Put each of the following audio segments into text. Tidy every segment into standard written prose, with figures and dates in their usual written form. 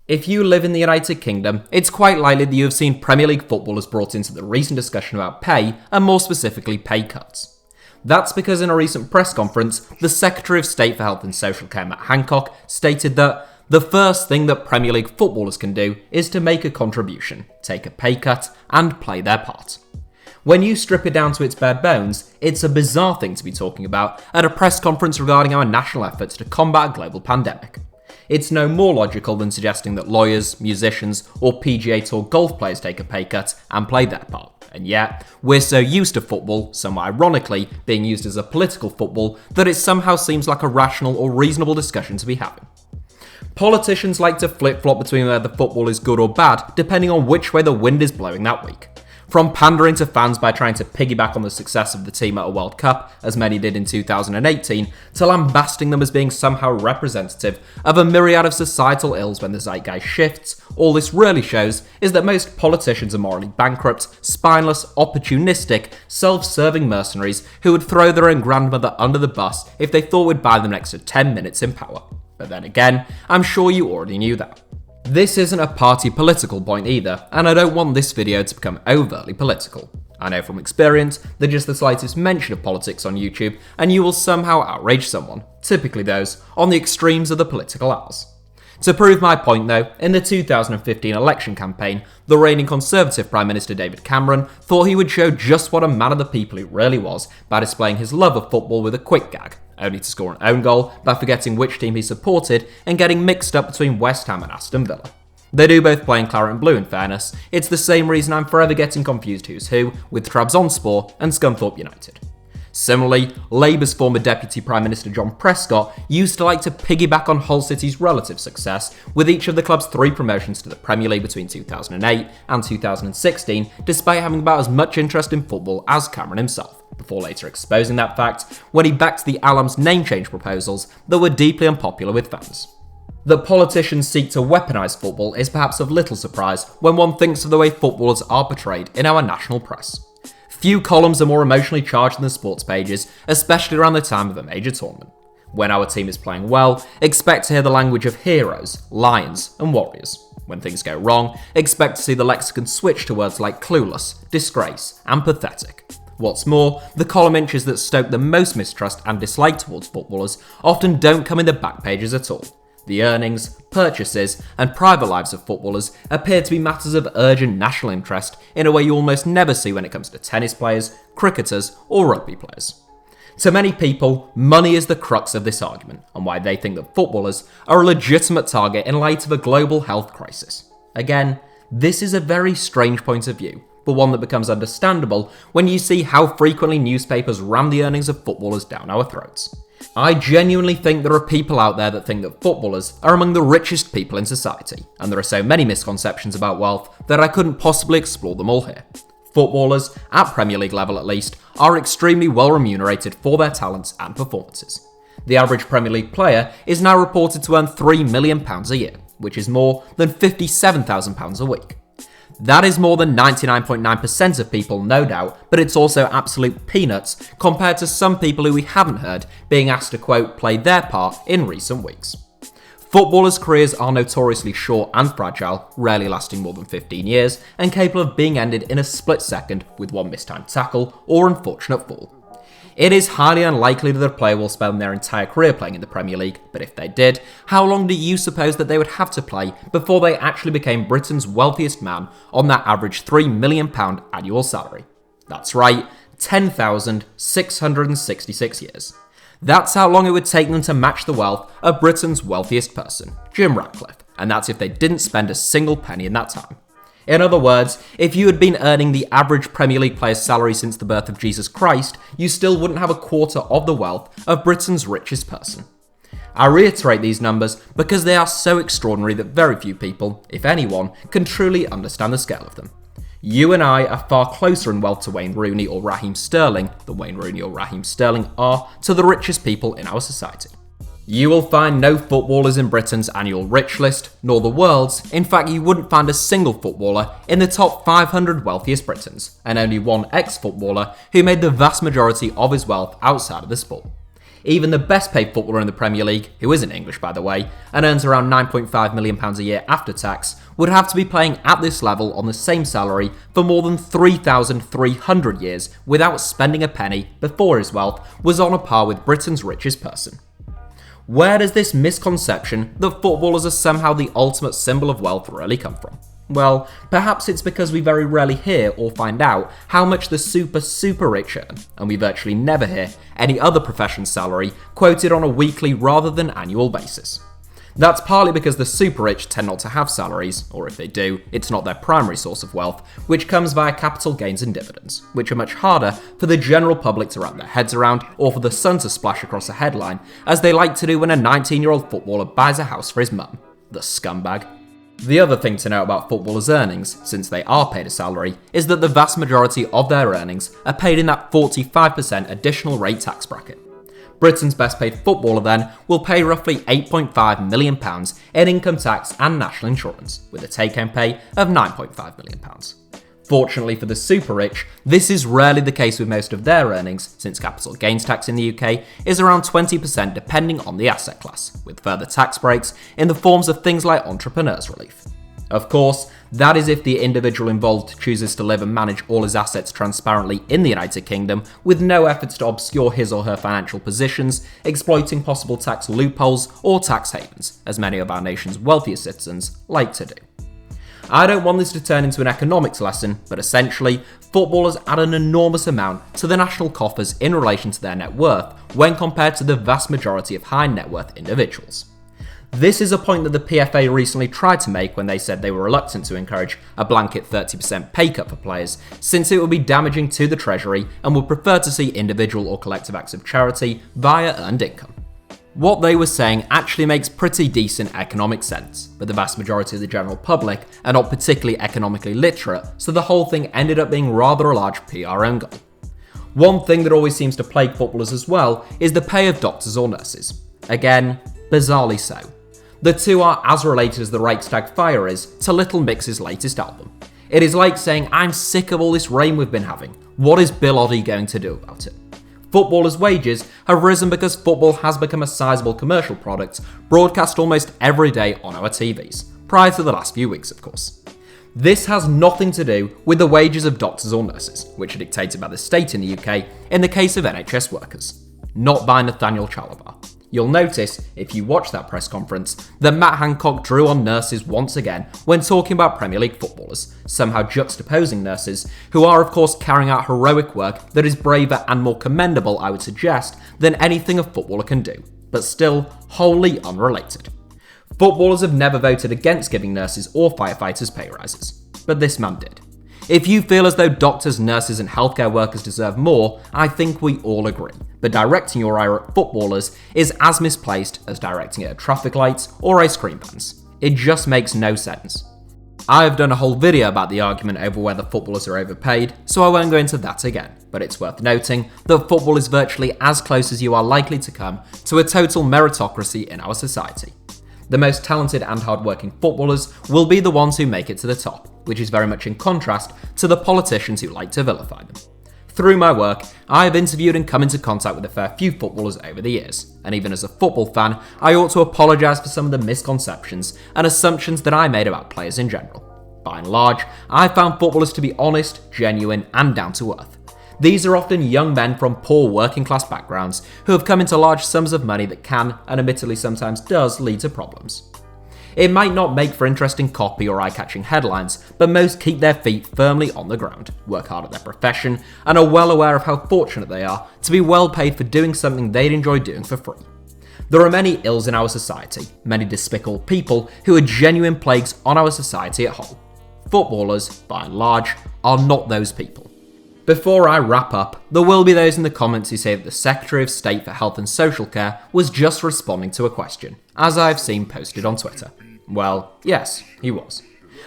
If you live in the United Kingdom, it's quite likely that you have seen Premier League footballers brought into the recent discussion about pay, and more specifically pay cuts. That's because in a recent press conference, the Secretary of State for Health and Social Care, Hancock, stated that the first thing that Premier League footballers can do is to make a contribution, take a pay cut, and play their part. When you strip it down to its bare bones, it's a bizarre thing to be talking about at a press conference regarding our national efforts to combat a global pandemic. It's no more logical than suggesting that lawyers, musicians, or PGA Tour golf players take a pay cut and play their part. And yet, we're so used to football, somewhat ironically, being used as a political football, that it somehow seems like a rational or reasonable discussion to be having. Politicians like to flip-flop between whether football is good or bad, depending on which way the wind is blowing that week. From pandering to fans by trying to piggyback on the success of the team at a World Cup, as many did in 2018, to lambasting them as being somehow representative of a myriad of societal ills when the zeitgeist shifts, all this really shows is that most politicians are morally bankrupt, spineless, opportunistic, self-serving mercenaries who would throw their own grandmother under the bus if they thought would buy them an extra 10 minutes in power. But then again, I'm sure you already knew that. This isn't a party political point either, and I don't want this video to become overtly political. I know from experience that just the slightest mention of politics on YouTube and you will somehow outrage someone, typically those on the extremes of the political hours. To prove my point though, in the 2015 election campaign, the reigning Conservative Prime Minister David Cameron thought he would show just what a man of the people he really was by displaying his love of football with a quick gag, only to score an own goal by forgetting which team he supported and getting mixed up between West Ham and Aston Villa. They do both play in claret and blue in fairness, it's the same reason I'm forever getting confused who's who with Trabzonspor and Scunthorpe United. Similarly, Labour's former Deputy Prime Minister John Prescott used to like to piggyback on Hull City's relative success with each of the club's 3 promotions to the Premier League between 2008 and 2016, despite having about as much interest in football as Cameron himself, before later exposing that fact when he backed the Alam's name change proposals that were deeply unpopular with fans. That politicians seek to weaponise football is perhaps of little surprise when one thinks of the way footballers are portrayed in our national press. Few columns are more emotionally charged than the sports pages, especially around the time of a major tournament. When our team is playing well, expect to hear the language of heroes, lions, and warriors. When things go wrong, expect to see the lexicon switch to words like clueless, disgrace, and pathetic. What's more, the column inches that stoke the most mistrust and dislike towards footballers often don't come in the back pages at all. The earnings, purchases, and private lives of footballers appear to be matters of urgent national interest in a way you almost never see when it comes to tennis players, cricketers, or rugby players. To many people, money is the crux of this argument, and why they think that footballers are a legitimate target in light of a global health crisis. Again, this is a very strange point of view, but one that becomes understandable when you see how frequently newspapers ram the earnings of footballers down our throats. I genuinely think there are people out there that think that footballers are among the richest people in society, and there are so many misconceptions about wealth that I couldn't possibly explore them all here. Footballers, at Premier League level at least, are extremely well remunerated for their talents and performances. The average Premier League player is now reported to earn £3 million a year, which is more than £57,000 a week. That is more than 99.9% of people, no doubt, but it's also absolute peanuts compared to some people who we haven't heard being asked to, quote, play their part in recent weeks. Footballers' careers are notoriously short and fragile, rarely lasting more than 15 years, and capable of being ended in a split second with one mistimed tackle or unfortunate fall. It is highly unlikely that a player will spend their entire career playing in the Premier League, but if they did, how long do you suppose that they would have to play before they actually became Britain's wealthiest man on that average £3 million annual salary? That's right, 10,666 years. That's how long it would take them to match the wealth of Britain's wealthiest person, Jim Ratcliffe, and that's if they didn't spend a single penny in that time. In other words, if you had been earning the average Premier League player's salary since the birth of Jesus Christ, you still wouldn't have a quarter of the wealth of Britain's richest person. I reiterate these numbers because they are so extraordinary that very few people, if anyone, can truly understand the scale of them. You and I are far closer in wealth to Wayne Rooney or Raheem Sterling than Wayne Rooney or Raheem Sterling are to the richest people in our society. You will find no footballers in Britain's annual rich list, nor the world's. In fact, you wouldn't find a single footballer in the top 500 wealthiest Britons, and only one ex-footballer who made the vast majority of his wealth outside of the sport. Even the best paid footballer in the Premier League, who isn't English by the way, and earns around £9.5 million a year after tax, would have to be playing at this level on the same salary for more than 3,300 years without spending a penny before his wealth was on a par with Britain's richest person. Where does this misconception that footballers are somehow the ultimate symbol of wealth really come from? Well, perhaps it's because we very rarely hear or find out how much the super rich earn, and we virtually never hear any other profession's salary quoted on a weekly rather than annual basis. That's partly because the super rich tend not to have salaries, or if they do, it's not their primary source of wealth, which comes via capital gains and dividends, which are much harder for the general public to wrap their heads around or for the sun to splash across a headline, as they like to do when a 19-year-old footballer buys a house for his mum. The scumbag. The other thing to know about footballers' earnings, since they are paid a salary, is that the vast majority of their earnings are paid in that 45% additional rate tax bracket. Britain's best paid footballer then will pay roughly £8.5 million in income tax and national insurance, with a take-home pay of £9.5 million. Fortunately for the super rich, this is rarely the case with most of their earnings, since capital gains tax in the UK is around 20% depending on the asset class, with further tax breaks in the forms of things like entrepreneurs' relief. Of course, that is if the individual involved chooses to live and manage all his assets transparently in the United Kingdom with no efforts to obscure his or her financial positions, exploiting possible tax loopholes or tax havens, as many of our nation's wealthiest citizens like to do. I don't want this to turn into an economics lesson, but essentially, footballers add an enormous amount to the national coffers in relation to their net worth when compared to the vast majority of high net worth individuals. This is a point that the PFA recently tried to make when they said they were reluctant to encourage a blanket 30% pay cut for players, since it would be damaging to the Treasury and would prefer to see individual or collective acts of charity via earned income. What they were saying actually makes pretty decent economic sense, but the vast majority of the general public are not particularly economically literate, so the whole thing ended up being rather a large PR own goal. One thing that always seems to plague footballers as well is the pay of doctors or nurses. Again, bizarrely so. The two are as related as the Reichstag fire is to Little Mix's latest album. It is like saying, I'm sick of all this rain we've been having. What is Bill Oddie going to do about it? Footballers' wages have risen because football has become a sizable commercial product broadcast almost every day on our TVs, prior to the last few weeks of course. This has nothing to do with the wages of doctors or nurses, which are dictated by the state in the UK in the case of NHS workers, not by Nathaniel Chalabar. You'll notice, if you watch that press conference, that Matt Hancock drew on nurses once again when talking about Premier League footballers, somehow juxtaposing nurses, who are of course carrying out heroic work that is braver and more commendable, I would suggest, than anything a footballer can do, but still wholly unrelated. Footballers have never voted against giving nurses or firefighters pay rises, but this man did. If you feel as though doctors, nurses and healthcare workers deserve more, I think we all agree. But directing your ire at footballers is as misplaced as directing it at traffic lights or ice cream vans. It just makes no sense. I have done a whole video about the argument over whether footballers are overpaid, so I won't go into that again, but it's worth noting that football is virtually as close as you are likely to come to a total meritocracy in our society. The most talented and hard-working footballers will be the ones who make it to the top, which is very much in contrast to the politicians who like to vilify them. Through my work, I have interviewed and come into contact with a fair few footballers over the years, and even as a football fan, I ought to apologise for some of the misconceptions and assumptions that I made about players in general. By and large, I found footballers to be honest, genuine, and down to earth. These are often young men from poor working class backgrounds who have come into large sums of money that can, and admittedly sometimes does, lead to problems. It might not make for interesting copy or eye-catching headlines, but most keep their feet firmly on the ground, work hard at their profession, and are well aware of how fortunate they are to be well paid for doing something they'd enjoy doing for free. There are many ills in our society, many despicable people who are genuine plagues on our society at whole. Footballers, by and large, are not those people. Before I wrap up, there will be those in the comments who say that the Secretary of State for Health and Social Care was just responding to a question, as I've seen posted on Twitter. Well, yes, he was.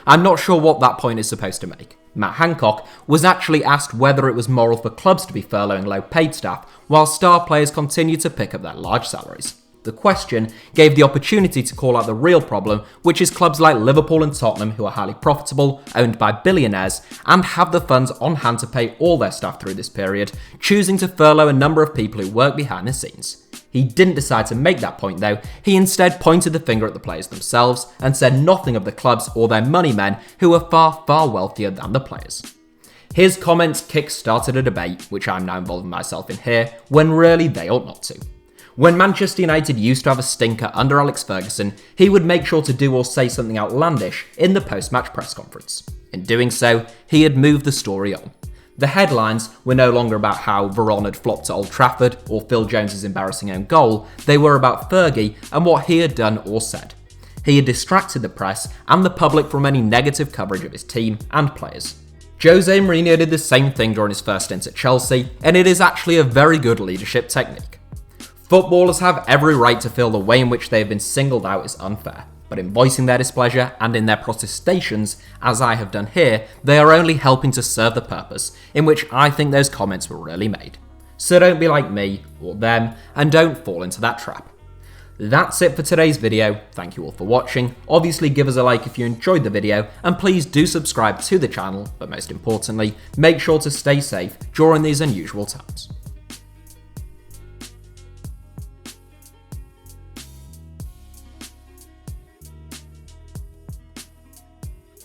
I'm not sure what that point is supposed to make. Matt Hancock was actually asked whether it was moral for clubs to be furloughing low-paid staff while star players continue to pick up their large salaries. The question gave the opportunity to call out the real problem, which is clubs like Liverpool and Tottenham who are highly profitable, owned by billionaires, and have the funds on hand to pay all their staff through this period, choosing to furlough a number of people who work behind the scenes. He didn't decide to make that point though, he instead pointed the finger at the players themselves and said nothing of the clubs or their money men who were far, far wealthier than the players. His comments kick-started a debate, which I'm now involving myself in here, when really they ought not to. When Manchester United used to have a stinker under Alex Ferguson, he would make sure to do or say something outlandish in the post-match press conference. In doing so, he had moved the story on. The headlines were no longer about how Veron had flopped at Old Trafford or Phil Jones's embarrassing own goal, they were about Fergie and what he had done or said. He had distracted the press and the public from any negative coverage of his team and players. Jose Mourinho did the same thing during his first stint at Chelsea, and it is actually a very good leadership technique. Footballers have every right to feel the way in which they have been singled out is unfair, but in voicing their displeasure and in their protestations, as I have done here, they are only helping to serve the purpose in which I think those comments were really made. So don't be like me or them, and don't fall into that trap. That's it for today's video, thank you all for watching, obviously give us a like if you enjoyed the video, and please do subscribe to the channel, but most importantly, make sure to stay safe during these unusual times.